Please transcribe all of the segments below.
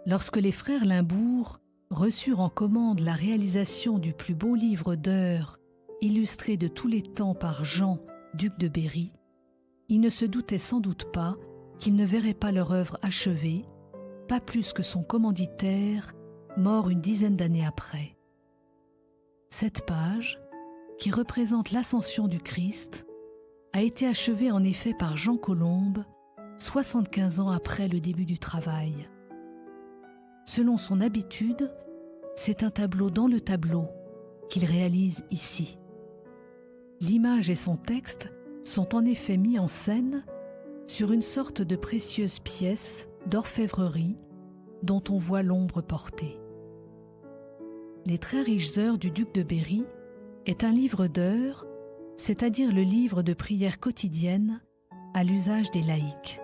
Lorsque les frères Limbourg reçurent en commande la réalisation du plus beau livre d'heures illustré de tous les temps par Jean, duc de Berry, ils ne se doutaient sans doute pas qu'ils ne verraient pas leur œuvre achevée, pas plus que son commanditaire, mort une dizaine d'années après. Cette page, qui représente l'ascension du Christ, a été achevée en effet par Jean Colombe, 75 ans après le début du travail. Selon son habitude, c'est un tableau dans le tableau qu'il réalise ici. L'image et son texte sont en effet mis en scène sur une sorte de précieuse pièce d'orfèvrerie dont on voit l'ombre portée. Les très riches heures du duc de Berry est un livre d'heures, c'est-à-dire le livre de prières quotidiennes à l'usage des laïcs.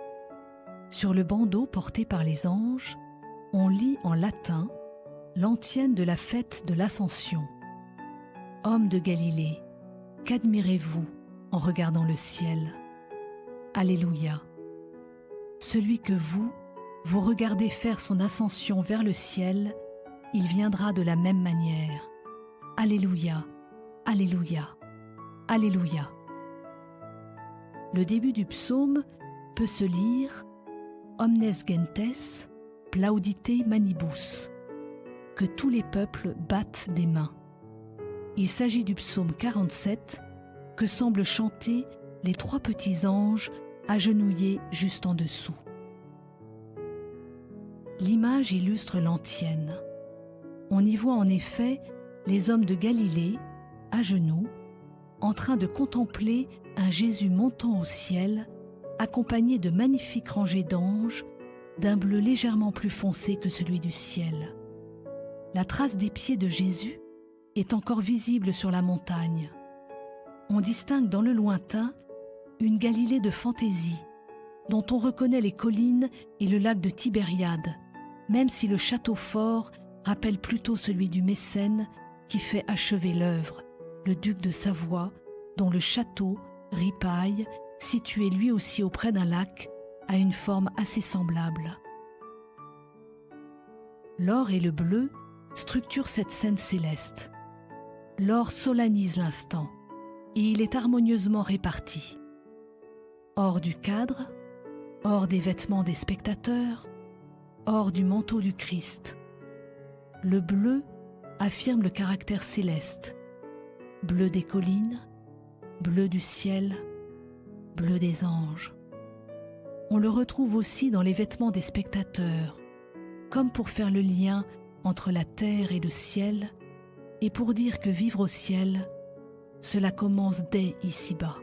Sur le bandeau porté par les anges, on lit en latin l'antienne de la fête de l'Ascension. « Hommes de Galilée, qu'admirez-vous en regardant le ciel ? Alléluia. Celui que vous regardez faire son ascension vers le ciel, il viendra de la même manière. Alléluia, Alléluia, Alléluia. » Le début du psaume peut se lire « Omnes gentes plaudite manibus » que tous les peuples battent des mains. Il s'agit du psaume 47 que semblent chanter les trois petits anges agenouillés juste en dessous. L'image illustre l'antienne. On y voit en effet les hommes de Galilée, à genoux, en train de contempler un Jésus montant au ciel, accompagné de magnifiques rangées d'anges, d'un bleu légèrement plus foncé que celui du ciel. La trace des pieds de Jésus est encore visible sur la montagne. On distingue dans le lointain une Galilée de fantaisie, dont on reconnaît les collines et le lac de Tibériade, même si le château fort rappelle plutôt celui du Mécène qui fait achever l'œuvre, le duc de Savoie, dont le château, Ripaille, situé lui aussi auprès d'un lac, a une forme assez semblable. L'or et le bleu structurent cette scène céleste. L'or solennise l'instant, et il est harmonieusement réparti. Or du cadre, or des vêtements des spectateurs, or du manteau du Christ. Le bleu affirme le caractère céleste, bleu des collines, bleu du ciel, bleu des anges. On le retrouve aussi dans les vêtements des spectateurs, comme pour faire le lien entre la terre et le ciel, et pour dire que vivre au ciel, cela commence dès ici-bas.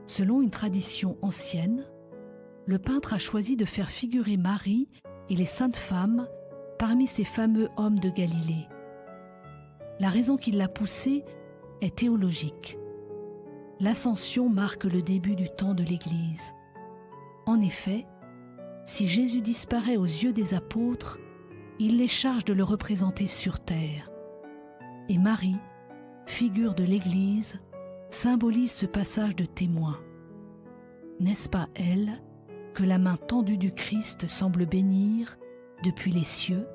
Selon une tradition ancienne, le peintre a choisi de faire figurer Marie et les saintes femmes parmi ces fameux hommes de Galilée. La raison qui l'a poussé est théologique. L'Ascension marque le début du temps de l'Église. En effet, si Jésus disparaît aux yeux des apôtres, il les charge de le représenter sur terre. Et Marie, figure de l'Église, symbolise ce passage de témoin. N'est-ce pas elle que la main tendue du Christ semble bénir depuis les cieux ?